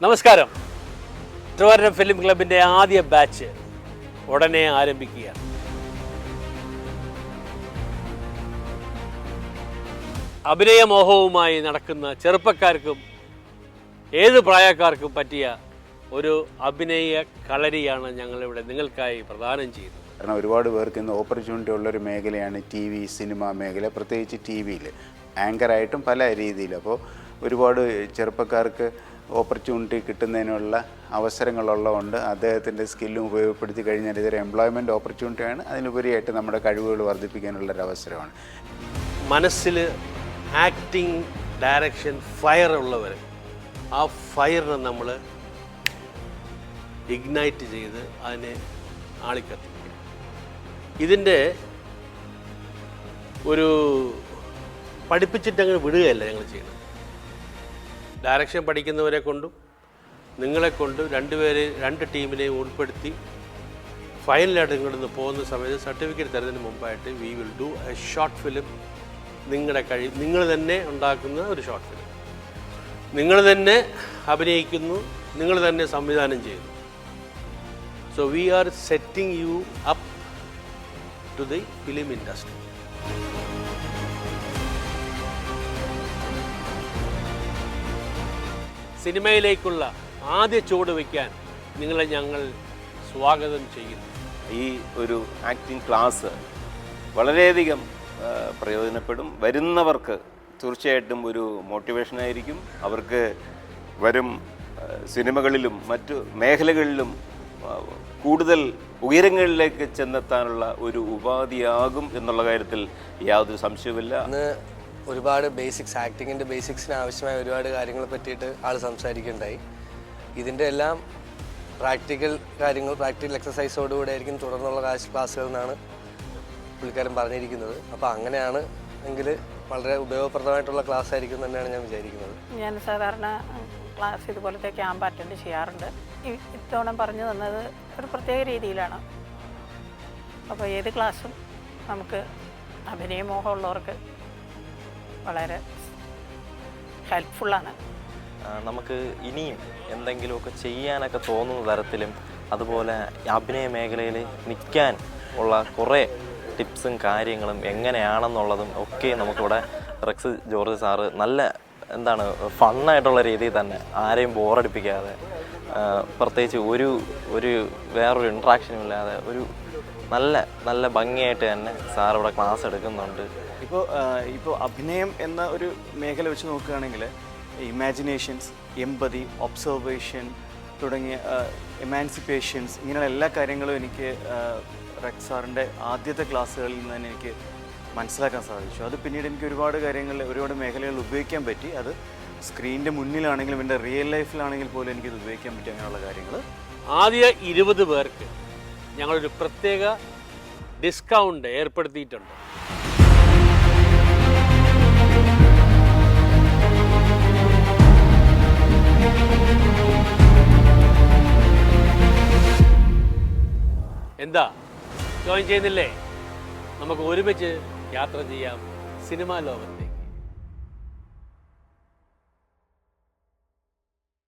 നമസ്കാരം. ട്രിവാൻഡ്രം ഫിലിം ക്ലബിൻ്റെ ആദ്യ ബാച്ച് ഉടനെ ആരംഭിക്കുകയാണ്. അഭിനയമോഹവുമായി നടക്കുന്ന ചെറുപ്പക്കാർക്കും ഏത് പ്രായക്കാർക്കും പറ്റിയ ഒരു അഭിനയ കളരിയാണ് ഞങ്ങളിവിടെ നിങ്ങൾക്കായി പ്രദാനം ചെയ്യുന്നത്. കാരണം ഒരുപാട് പേർക്ക് ഇന്ന് ഓപ്പർച്യൂണിറ്റി ഉള്ളൊരു മേഖലയാണ് ടി വി, സിനിമ മേഖല, പ്രത്യേകിച്ച് ടി വിയിൽ ആങ്കറായിട്ടും പല രീതിയിൽ. അപ്പോൾ ഒരുപാട് ചെറുപ്പക്കാർക്ക് ഓപ്പർച്യൂണിറ്റി കിട്ടുന്നതിനുള്ള അവസരങ്ങളുള്ളതുകൊണ്ട് അദ്ദേഹത്തിൻ്റെ സ്കില്ലും ഉപയോഗപ്പെടുത്തി കഴിഞ്ഞാൽ ഇതൊരു എംപ്ലോയ്മെൻറ്റ് ഓപ്പർച്യൂണിറ്റിയാണ്. അതിനുപരിയായിട്ട് നമ്മുടെ കഴിവുകൾ വർദ്ധിപ്പിക്കാനുള്ളൊരു അവസരമാണ്. മനസ്സിൽ ആക്ടിങ്, ഡയറക്ഷൻ, ഫയർ ഉള്ളവർ, ആ ഫയറിനെ നമ്മൾ ഇഗ്നൈറ്റ് ചെയ്ത് അതിനെ ആളിക്കത്തിക്കുക. ഇതിൻ്റെ ഒരു പഠിപ്പിച്ചിട്ടങ്ങനെ വിടുകയല്ല ഞങ്ങൾ ചെയ്യുന്നത്. ഡയറക്ഷൻ പഠിക്കുന്നവരെ കൊണ്ടും നിങ്ങളെ കൊണ്ടും രണ്ട് ടീമിനെയും ഉൾപ്പെടുത്തി ഫൈനലായിട്ട് നിങ്ങളിന്ന് പോകുന്ന സമയത്ത് സർട്ടിഫിക്കറ്റ് തരുന്നതിന് മുമ്പായിട്ട് we will do A short film. നിങ്ങൾ തന്നെ ഉണ്ടാക്കുന്ന ഒരു ഷോർട്ട് ഫിലിം, നിങ്ങൾ തന്നെ അഭിനയിക്കുന്നു, നിങ്ങൾ തന്നെ സംവിധാനം ചെയ്യുന്നു. So we are setting you up to the film industry. സിനിമയിലേക്കുള്ള ആദ്യ ചുവട് വയ്ക്കാൻ നിങ്ങളെ ഞങ്ങൾ സ്വാഗതം ചെയ്യുന്നു. ഈ ഒരു ആക്ടിംഗ് ക്ലാസ് വളരെയധികം പ്രയോജനപ്പെടും. വരുന്നവർക്ക് തീർച്ചയായിട്ടും ഒരു മോട്ടിവേഷനായിരിക്കും. അവർക്ക് വരും സിനിമകളിലും മറ്റു മേഖലകളിലും കൂടുതൽ ഉയരങ്ങളിലേക്ക് ചെന്നെത്താനുള്ള ഒരു ഉപാധിയാകും എന്നുള്ള കാര്യത്തിൽ യാതൊരു സംശയവുമില്ല. ഒരുപാട് ബേസിക്സ്, ആക്ടിങ്ങിൻ്റെ ബേസിക്സിന് ആവശ്യമായ ഒരുപാട് കാര്യങ്ങളെ പറ്റിയിട്ട് ആൾ സംസാരിക്കുകയുണ്ടായി. ഇതിൻ്റെ എല്ലാം പ്രാക്ടിക്കൽ കാര്യങ്ങൾ, പ്രാക്ടിക്കൽ എക്സസൈസോടുകൂടെ ആയിരിക്കും തുടർന്നുള്ള ക്ലാസ്സുകൾ എന്നാണ് പുള്ളിക്കാരൻ പറഞ്ഞിരിക്കുന്നത്. അപ്പോൾ അങ്ങനെയാണ് എങ്കിൽ വളരെ ഉപയോഗപ്രദമായിട്ടുള്ള ക്ലാസ് ആയിരിക്കും തന്നെയാണ് ഞാൻ വിചാരിക്കുന്നത്. ഞാൻ സാധാരണ ക്ലാസ് ഇതുപോലത്തെ ക്യാമ്പ് അറ്റൻഡ് ചെയ്യാറുണ്ട്. ഇത്തവണ പറഞ്ഞു തന്നത് ഒരു പ്രത്യേക രീതിയിലാണ്. അപ്പോൾ ഏത് ക്ലാസ്സും നമുക്ക് അഭിനയമോഹമുള്ളവർക്ക് വളരെ ഹെൽപ്ഫുള്ളാണ്. നമുക്ക് ഇനിയും എന്തെങ്കിലുമൊക്കെ ചെയ്യാനൊക്കെ തോന്നുന്ന തരത്തിലും അതുപോലെ അഭിനയ മേഖലയിൽ നിൽക്കാൻ ഉള്ള കുറേ ടിപ്സും കാര്യങ്ങളും എങ്ങനെയാണെന്നുള്ളതും ഒക്കെ നമുക്കിവിടെ റെക്സ് ജോർജ് സാറ് നല്ല ഫണ്ണായിട്ടുള്ള രീതിയിൽ തന്നെ ആരെയും ബോറടിപ്പിക്കാതെ, പ്രത്യേകിച്ച് ഒരു വേറൊരു ഇൻട്രാക്ഷനും ഇല്ലാതെ ഒരു നല്ല ഭംഗിയായിട്ട് തന്നെ സാർ ഇവിടെ ക്ലാസ് എടുക്കുന്നുണ്ട്. ഇപ്പോൾ അഭിനയം എന്ന ഒരു മേഖല വെച്ച് നോക്കുകയാണെങ്കിൽ ഇമാജിനേഷൻസ്, എമ്പതി, ഒബ്സർവേഷൻ തുടങ്ങിയ എമാൻസിപ്പേഷൻസ്, ഇങ്ങനെയുള്ള എല്ലാ കാര്യങ്ങളും എനിക്ക് റെക്സ് സാറിൻ്റെ ആദ്യത്തെ ക്ലാസ്സുകളിൽ നിന്ന് തന്നെ എനിക്ക് മനസ്സിലാക്കാൻ സാധിച്ചു. അത് പിന്നീട് എനിക്ക് ഒരുപാട് മേഖലകളിൽ ഉപയോഗിക്കാൻ പറ്റി. അത് സ്ക്രീനിൻ്റെ മുന്നിലാണെങ്കിലും എൻ്റെ റിയൽ ലൈഫിലാണെങ്കിൽ പോലും എനിക്കിത് ഉപയോഗിക്കാൻ പറ്റി. അങ്ങനെയുള്ള കാര്യങ്ങൾ ആദ്യ 20 പേർക്ക് ഞങ്ങളൊരു പ്രത്യേക ഡിസ്കൗണ്ട് ഏർപ്പെടുത്തിയിട്ടുണ്ട്. എന്താ, ജോയിൻ ചെയ്യുന്നില്ലേ? നമുക്ക് ഒരുമിച്ച് യാത്ര ചെയ്യാം സിനിമാ ലോകത്തെ.